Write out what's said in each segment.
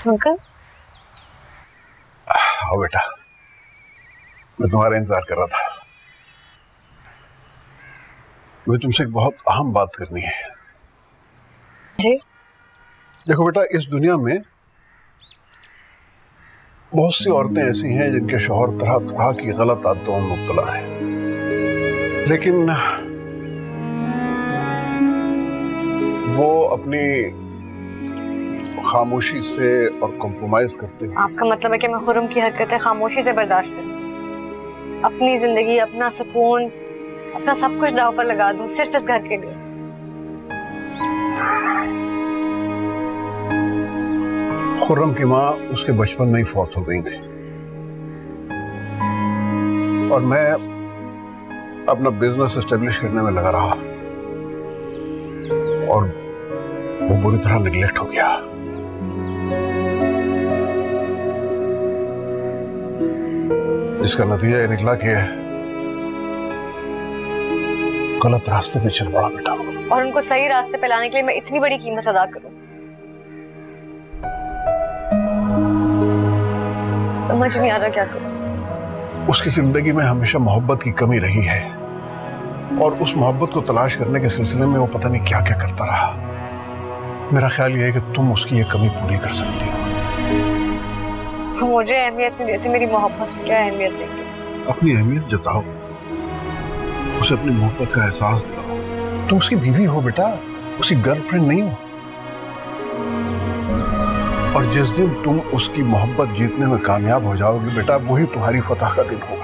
Uncle? हाँ बेटा, मैं तुम्हारा इंतजार कर रहा था। मुझे तुमसे एक बहुत अहम बात करनी है। जी? देखो बेटा, इस दुनिया में बहुत सी औरतें ऐसी हैं जिनके शौहर तरह तरह की गलत आदतों में मुब्तला है, लेकिन वो अपनी खामोशी से और कॉम्प्रोमाइज करते हैं। आपका मतलब है कि मैं खुर्रम की हरकतें खामोशी से बर्दाश्त करूं, अपनी जिंदगी, अपना सुकून, अपना सब कुछ दांव पर लगा दूं सिर्फ इस घर के लिए? खुर्रम की माँ उसके बचपन में ही फौत हो गई थी और मैं अपना बिजनेस एस्टेब्लिश करने में लगा रहा और वो बुरी तरह निगलेक्ट हो गया। इसका नतीजा ये निकला कि गलत रास्ते पे चल पड़ा बेटा। और उनको सही रास्ते पे लाने के लिए मैं इतनी बड़ी कीमत अदा करूं? समझ नहीं आ रहा क्या करूं। उसकी जिंदगी में हमेशा मोहब्बत की कमी रही है और उस मोहब्बत को तलाश करने के सिलसिले में वो पता नहीं क्या क्या करता रहा। मेरा ख्याल यह है कि तुम उसकी ये कमी पूरी कर सकती हो। वो मुझे अहमियत नहीं देती, मेरी मोहब्बत को क्या अहमियत देती? अपनी अहमियत जताओ, उसे अपनी मोहब्बत का एहसास दिलाओ। तुम उसकी बीवी हो बेटा, उसकी गर्लफ्रेंड नहीं हो। और जिस दिन तुम उसकी मोहब्बत जीतने में कामयाब हो जाओगे बेटा, वही तुम्हारी फतह का दिन होगा।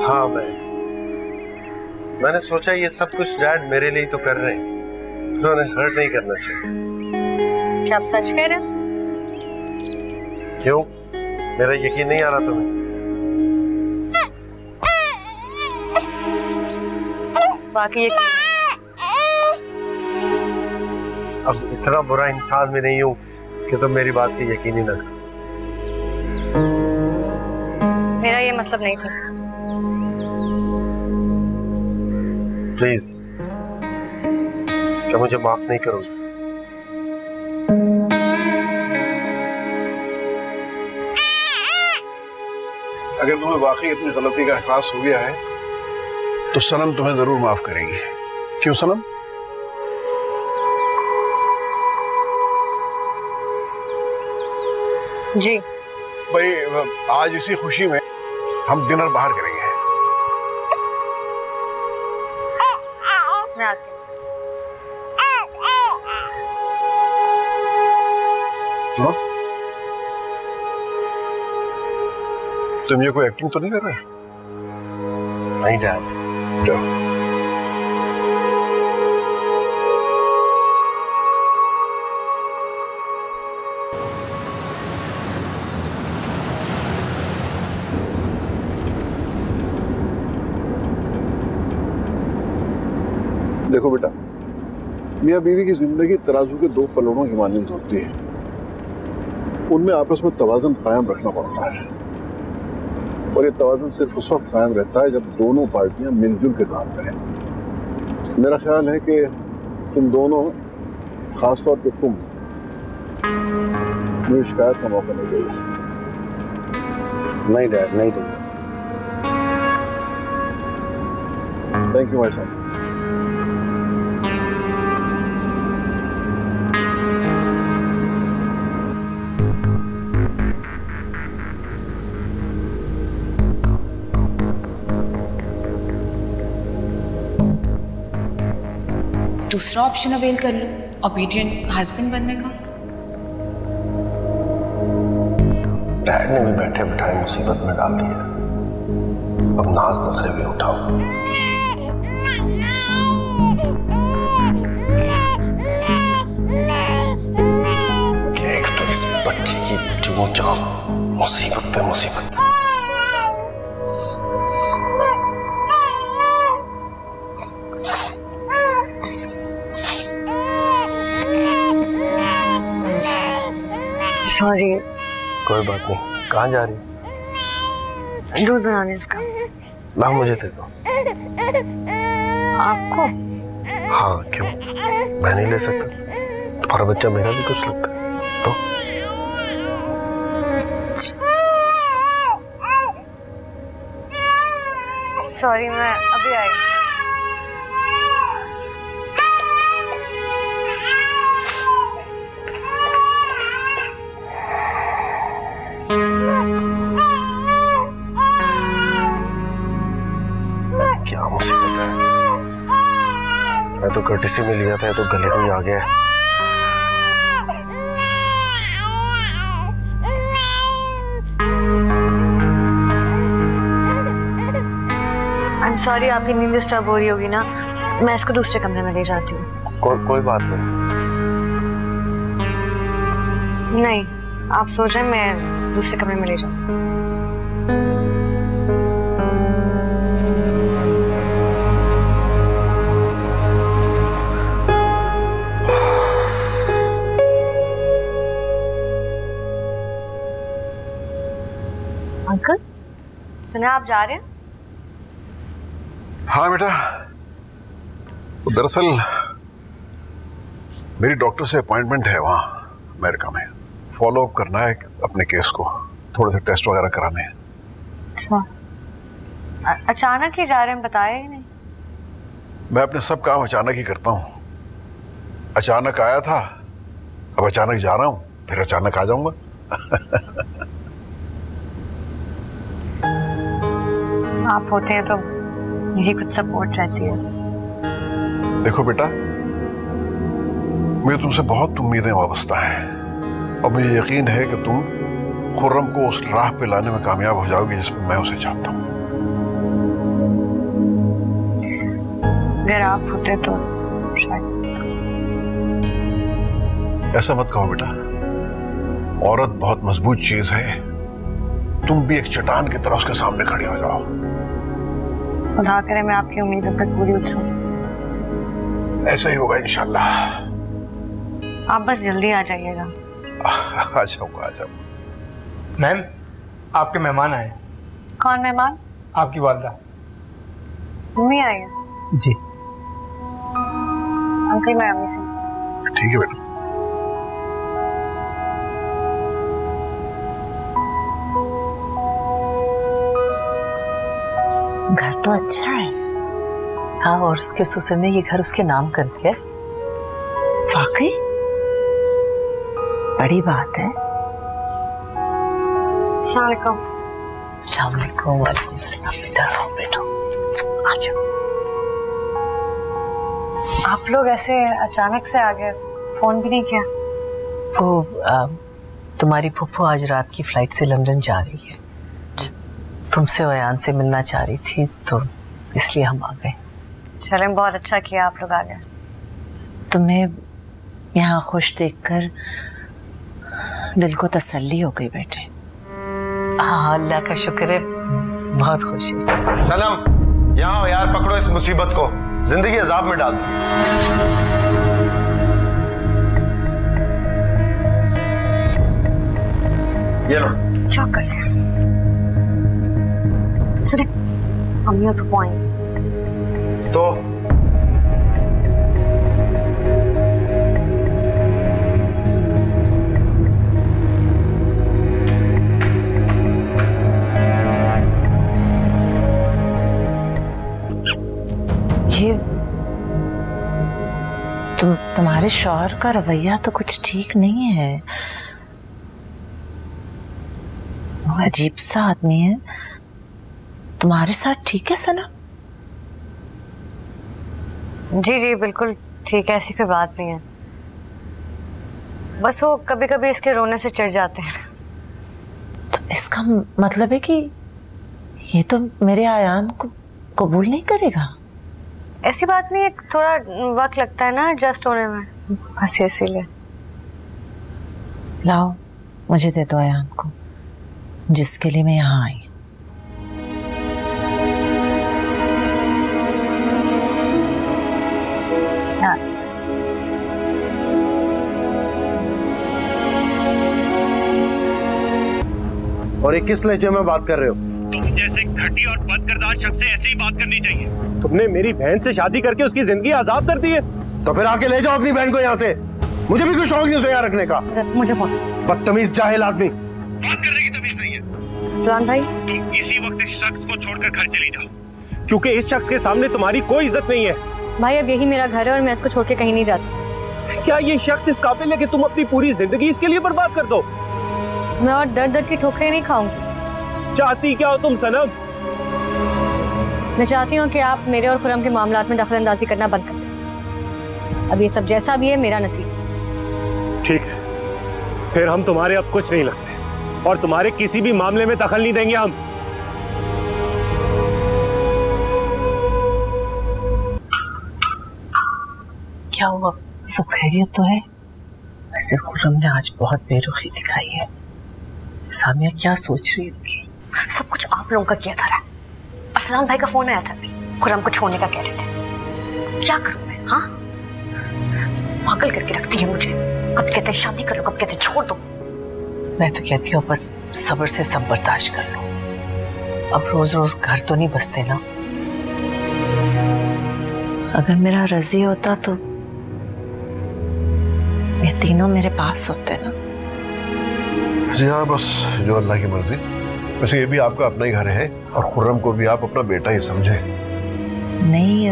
हाँ, मैंने सोचा ये सब कुछ डैड मेरे लिए तो कर रहे हैं, उन्होंने हर्ट नहीं करना चाहिए। क्या आप सच कह रहे हैं? क्यों, मेरा यकीन नहीं आ रहा तुम्हें? बाकी यकीन अब इतना बुरा इंसान भी नहीं हूं कि तुम मेरी बात की यकीन ही ना करो। मेरा ये मतलब नहीं था। प्लीज, क्या मुझे माफ नहीं करोगे? अगर तुम्हें वाकई अपनी गलती का एहसास हो गया है तो सनम तुम्हें जरूर माफ करेगी। क्यों सनम? जी भाई, आज इसी खुशी में हम डिनर बाहर करेंगे। मैं आती हूँ। सुनो, तुम ये कोई एक्टिंग तो नहीं कर रहे? नहीं डैड। जाओ। देखो बेटा, मियाँ बीवी की जिंदगी तराजू के दो पलड़ों की मानंद होती है। उनमें आपस में तवाज़ुन कायम रखना पड़ता है और ये तवाज़ुन सिर्फ उस वक्त कायम रहता है जब दोनों पार्टियां मिलजुल के काम करें। मेरा ख्याल है कि तुम दोनों, खासतौर पे तुम, मुझे शिकायत का मौका नहीं दोगे। नहीं डैड, नहीं दूंगा। Thank you my son. दूसरा ऑप्शन अवेल कर लो। ओबीडियंट हस्बैंड बनने का? डैड ने भी बैठे बिठाए मुसीबत में डाल दिया। अब नाज नखरे भी उठाओ। एक तो इस बच्चे की जो चाह मुसीबत पे मुसीबत। सॉरी। कोई बात नहीं। कहाँ जा रही? दूध बनाने इसका। ला मुझे दे दो। आपको? हाँ क्यों, मैं नहीं ले सकता? तुम्हारा बच्चा मेरा भी कुछ लगता है तो। सॉरी, मैं अभी आई। क्या मुसीबत है? मैं तो कर्टिसी में लिया था, ये तो गले को ही आ गया है। I'm sorry, आपकी नींद डिस्टर्ब हो रही होगी ना, मैं इसको दूसरे कमरे में ले जाती हूँ। कोई बात नहीं। नहीं, आप सो जाए, मैं दूसरे कमरे में ले जाती हूँ। अंकल, सुना आप जा रहे हैं? हाँ बेटा, दरअसल मेरी डॉक्टर से अपॉइंटमेंट है वहाँ अमेरिका में। फॉलो अप करना है अपने केस को, थोड़े से टेस्ट वगैरह कराने हैं। अच्छा, अचानक ही जा रहे हैं, बताया ही नहीं। मैं अपने सब काम अचानक ही करता हूँ। अचानक आया था, अब अचानक जा रहा हूँ, फिर अचानक आ जाऊंगा। आप होते हैं तो मेरी कुछ सपोर्ट रहती है। देखो बेटा, मुझे तुमसे बहुत उम्मीदें वाबस्ता हैं और मुझे यकीन है कि तुम खुर्रम को उस राह पे लाने में कामयाब हो जाओगी जिस पे मैं उसे चाहता हूँ। अगर आप होते तो शायद। ऐसा मत कहो बेटा, औरत बहुत मजबूत चीज है। तुम भी एक चट्टान की तरह उसके सामने खड़ी हो जाओ। खुदा करे मैं आपकी उम्मीदों पर पूरी उतरूं। ऐसा ही होगा इंशाल्लाह। आप बस जल्दी आ जाइएगा। आ जाऊंगा, आ जाऊंगा। मैम, आपके मेहमान आए। कौन मेहमान? आपकी वालदा। मम्मी आई है? जी। अंकल, मैं अम्मी से। ठीक है बेटा। घर तो अच्छा है। हाँ, और उसके ससुर ने ये घर उसके नाम कर दिया। वाकई बड़ी बात है। अस्सलाम वालेकुम। अस्सलाम वालेकुम। वालेकुम सलाम। बेटा आओ, बैठो, आ जाओ। आप लोग ऐसे अचानक से आ गए, फोन भी नहीं किया? वो तुम्हारी फूफो आज रात की फ्लाइट से लंदन जा रही है। तुमसे और अयान से मिलना चाह रही थी तो इसलिए हम आ गए। चलें, बहुत अच्छा किया आप लोग आ गए। तुम्हें यहाँ खुश देखकर दिल को तसल्ली हो गई बेटे। हाँ, अल्लाह का शुक्र है, बहुत खुश है। सनम, यहाँ हो यार, पकड़ो इस मुसीबत को, जिंदगी अजाब में डाल दी। ये लो। क्या कर रहे हैं? सुने, I'm here to point. तो ये तुम्हारे शौहर का रवैया तो कुछ ठीक नहीं है। वो अजीब सा आदमी है। तुम्हारे साथ ठीक है सना? जी जी बिल्कुल ठीक है, ऐसी कोई बात नहीं है। बस वो कभी कभी इसके रोने से चिढ़ जाते हैं। तो इसका मतलब है कि ये तो मेरे आयान को कबूल नहीं करेगा? ऐसी बात नहीं है, थोड़ा वक्त लगता है ना एडजस्ट होने में, बस इसीलिए। लाओ मुझे दे दो आयान को, जिसके लिए मैं यहाँ आई। और ये किस लहजे में बात कर रहे हो? तुम जैसे घटी और बदकिरदार शख्स से ऐसे ही बात करनी चाहिए। तुमने मेरी बहन से शादी करके उसकी जिंदगी आजाद कर दी है। तो फिर आके ले जाओ अपनी बहन को यहाँ से। मुझे भी कोई शौक नहीं उसे यहाँ रखने का। मुझे फोन। बदतमीज जाहिल आदमी। बात करने की तमीज नहीं है। सलाम भाई, तुम इसी वक्त इस शख्स को छोड़कर घर चली जाओ, क्योंकि इस शख्स के सामने तुम्हारी कोई इज्जत नहीं है। भाई अब यही मेरा घर है और मैं इसको छोड़ के कहीं नहीं जा सकती। क्या ये शख्स इस काबिल है कि तुम अपनी पूरी जिंदगी इसके लिए बर्बाद कर दो? मैं और दर्द दर्द की ठोकरें नहीं खाऊंगी। चाहती क्या हो तुम सनम? मैं चाहती हूँ कि आप मेरे और खुरम के मामलात में दखल अंदाजी करना बंद कर दें। अब ये सब जैसा भी है मेरा नसीब। ठीक है, फिर हम तुम्हारे अब कुछ नहीं लगते और तुम्हारे किसी भी मामले में दखल नहीं देंगे हम। क्या हुआ, सब खैरियत तो है? वैसे खुर्रम ने आज बहुत बेरुखी दिखाई है। सामिया क्या सोच रही होगी? सब कुछ आप लोगों का किया था। असलान भाई का फोन आया था अभी, खुरम को छोड़ने का कह रहे थे। क्या करूं मैं? हाँ, पागल करके रखती है मुझे। कब कहते हैं शादी कर लो, कब कहते हैं छोड़ दो। मैं तो कहती हूँ बस सब्र से सब बर्दाश्त कर लो। अब रोज रोज घर तो नहीं बसते ना। अगर मेरा रजी होता तो ये तीनों मेरे पास होते ना। जी हाँ, बस जो अल्लाह की मर्जी। वैसे ये भी आपका अपना ही घर है और खुर्रम को भी आप अपना बेटा ही समझे। नहीं,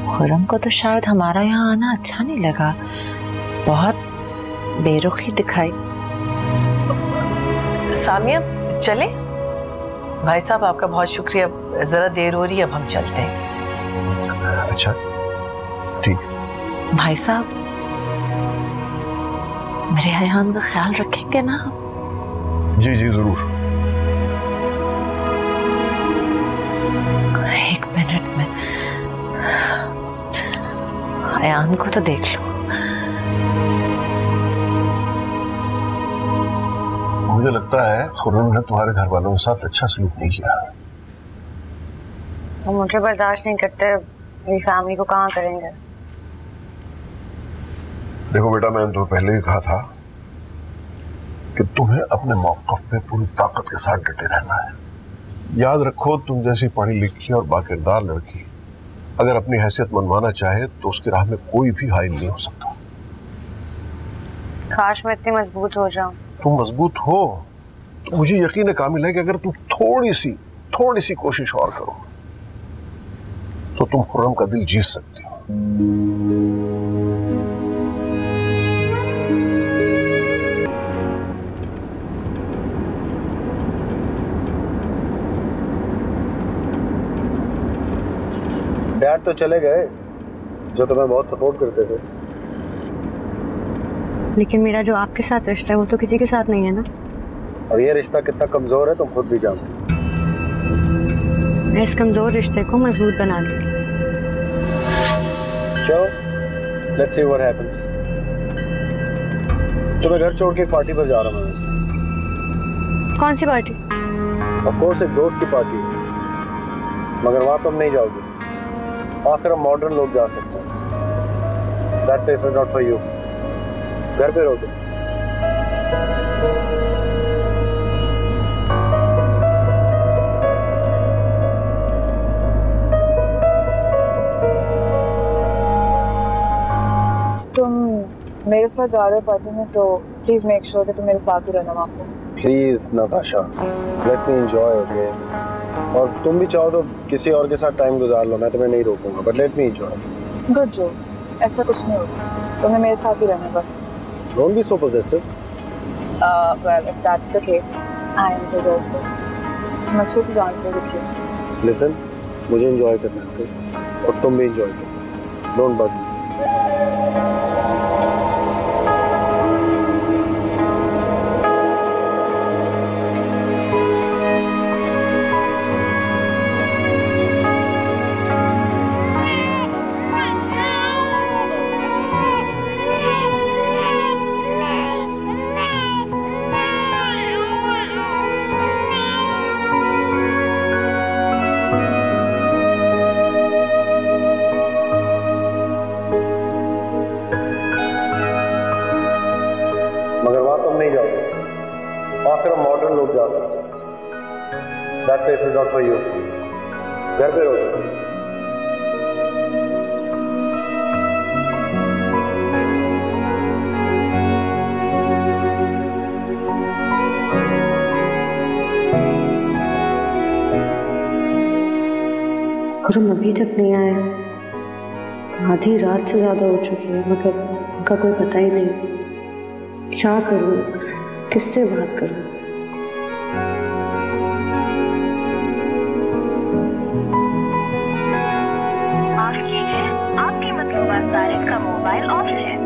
खुर्रम को तो शायद हमारा यहाँ आना अच्छा नहीं लगा। बहुत बेरुखी दिखाई। सामिया चले? भाई साहब आपका बहुत शुक्रिया, जरा देर हो रही है, अब हम चलते हैं। अच्छा ठीक। भाई साहब मेरे अयान का ख्याल रखेंगे ना? जी जी जरूर। एक मिनट में अयान को तो देख लो। मुझे लगता है खुर्रम ने तुम्हारे घर वालों के साथ अच्छा सलूक नहीं किया। वो मुझे बर्दाश्त नहीं करते, मेरी फैमिली को कहाँ करेंगे। देखो बेटा, मैंने तुम्हें पहले ही कहा था कि तुम्हें अपने मौक़िफ़ पे पूरी ताकत के साथ डटे रहना है। याद रखो, तुम जैसी पढ़ी लिखी और बाकिरदार लड़की अगर अपनी हैसियत मनवाना चाहे तो उसकी राह में कोई भी हाइल नहीं हो सकता। काश मैं इतनी मजबूत हो जाऊं। तुम मजबूत हो तो मुझे यकीन कामिल है कि अगर तुम थोड़ी सी कोशिश और करो तो तुम खुर्रम का दिल जीत सकती हो। डैड तो चले गए जो तुम्हें बहुत सपोर्ट करते थे, लेकिन मेरा जो आपके साथ रिश्ता है वो तो किसी के साथ नहीं है ना। और ये रिश्ता कितना कमजोर है तुम खुद भी जानती हो। मैं इस कमजोर रिश्ते को मजबूत बना लूंगी। चलो, लेट्स सी व्हाट हैपेंस। तुम्हें घर छोड़ के एक पार्टी पर जा रहा हूं मैं। कौन सी पार्टी? ऑफ कोर्स एक दोस्त की पार्टी है, मगर वहां तुम नहीं जाओगे। वहां सिर्फ मॉडर्न लोग जा सकते हैं। That place is not for you. घर पे रहो तुम। तुम मेरे साथ जा रहे हो पार्टी में, तो प्लीज मेक श्योर कि तुम मेरे साथ ही रहना वहाँ पे। Please Natasha, late me enjoy, okay? और तुम भी चाहो तो किसी और के साथ टाइम गुजार लो, मैं तुम्हें नहीं रोकूंगा, but let me enjoy. Good जो, ऐसा कुछ नहीं होगा, तुम्हें मेरे साथ ही रहना बस। Don't be so possessive. Well if that's the case, I am possessive. तुम अच्छे से जानते हो क्यों। लिसन, मुझे एंजॉय करना है और तुम भी एंजॉय करो। Don't bug. वहां सिर्फ मॉडर्न लोग जा सकते हैं। That place is not for you. घर पे रहो। खुरम अभी तक नहीं आया। आधी रात से ज्यादा हो चुकी है मगर उनका कोई पता ही नहीं। क्या करूं, किससे बात करूं? आपके मतलूबा सारिन का मोबाइल ऑफ है।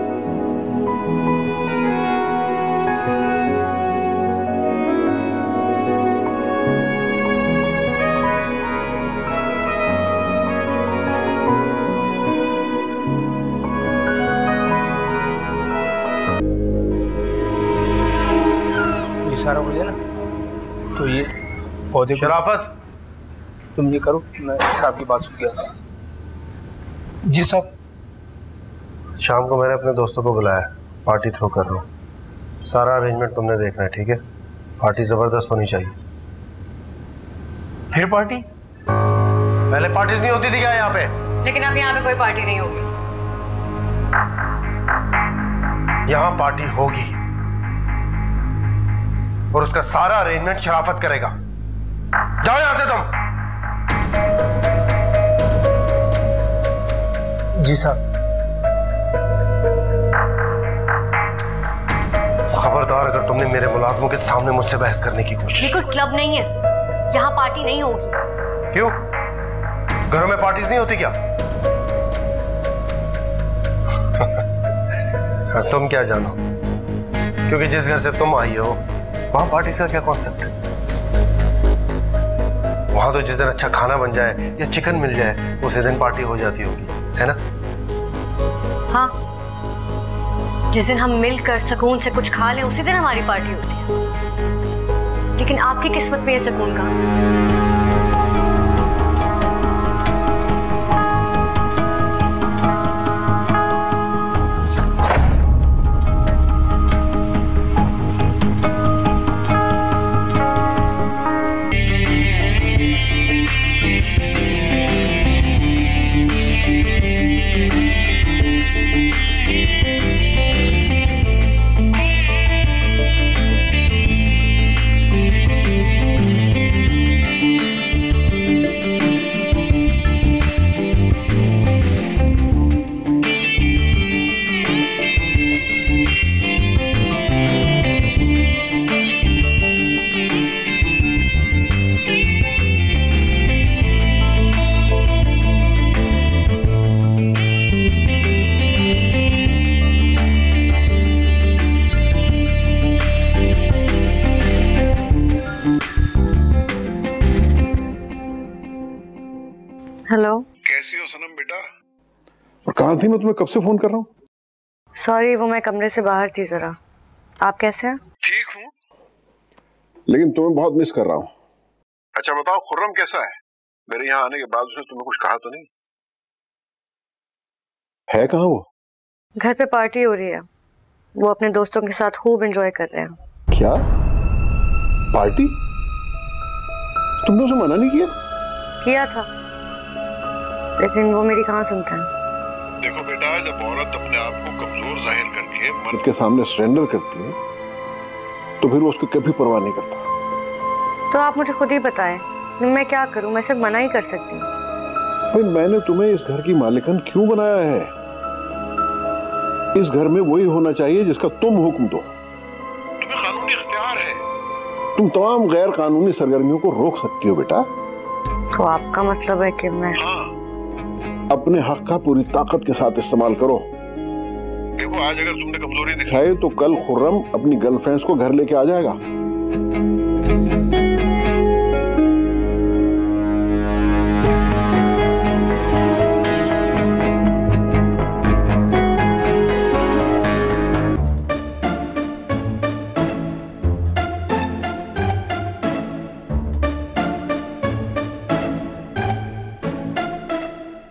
सारा हो गया ना, तो ये पौधे शराफत, तुम ये करो, मैं साहब की बात सुन गया। जी साहब। शाम को मैंने अपने दोस्तों को बुलाया, पार्टी थ्रो कर रहा हूँ। सारा अरेंजमेंट तुमने देखना है, ठीक है? पार्टी जबरदस्त होनी चाहिए। फिर पार्टी? पहले पार्टीज नहीं होती थी क्या यहाँ पे? लेकिन अब यहाँ पे कोई पार्टी नहीं होगी। यहाँ पार्टी होगी और उसका सारा अरेंजमेंट शराफत करेगा। जाओ यहां से तुम। जी साहब। खबरदार अगर तुमने मेरे मुलाजमों के सामने मुझसे बहस करने की कोशिश। ये कोई क्लब नहीं है, यहाँ पार्टी नहीं होगी। क्यों? घरों में पार्टीज नहीं होती क्या? तुम क्या जानो, क्योंकि जिस घर से तुम आई हो वहां पार्टी का क्या कॉन्सेप्ट है? वहां तो जिस दिन अच्छा खाना बन जाए या चिकन मिल जाए उसी दिन पार्टी हो जाती होगी, है ना? हाँ, जिस दिन हम मिलकर सुकून से कुछ खा लें उसी दिन हमारी पार्टी होती है। लेकिन आपकी किस्मत में ये सुकून कहाँ? हेलो। कैसी हो सनम बेटा? और कहाँ थी? मैं तुम्हें कब से फोन कर रहा हूँ। सॉरी, वो मैं कमरे से बाहर थी जरा। आप कैसे हैं? ठीक हूँ, लेकिन तुम्हें बहुत मिस कर रहा हूँ। अच्छा बताओ, खुर्रम कैसा है? मेरे यहाँ आने के बाद उसने तुम्हें कुछ कहा तो नहीं? है कहाँ वो? घर पे पार्टी हो रही है, वो अपने दोस्तों के साथ खूब एंजॉय कर रहे हैं। क्या पार्टी? तुमने उसे मना नहीं किया? किया था, लेकिन वो मेरी कहाँ सुनते हैं। देखो बेटा, जब औरत अपने आप को कमजोर जाहिर करके मर्द के सामने सरेंडर करती है तो फिर वो उसको कभी परवाह नहीं करता। तो आप मुझे खुद ही बताएं, मैं क्या करूं? मैं सिर्फ मना ही कर सकती हूँ। भाई, मैंने तुम्हें इस घर की मालिकन क्यों बनाया है? इस घर में वही होना चाहिए जिसका तुम हुक्म दो। तुम्हें कानूनी इख्तियार है, तुम तमाम गैर कानूनी सरगर्मियों को रोक सकती हो बेटा। तो आपका मतलब है कि मैं अपने हक का पूरी ताकत के साथ इस्तेमाल करो। देखो, आज अगर तुमने कमजोरी दिखाई तो कल खुर्रम अपनी गर्लफ्रेंड्स को घर लेके आ जाएगा।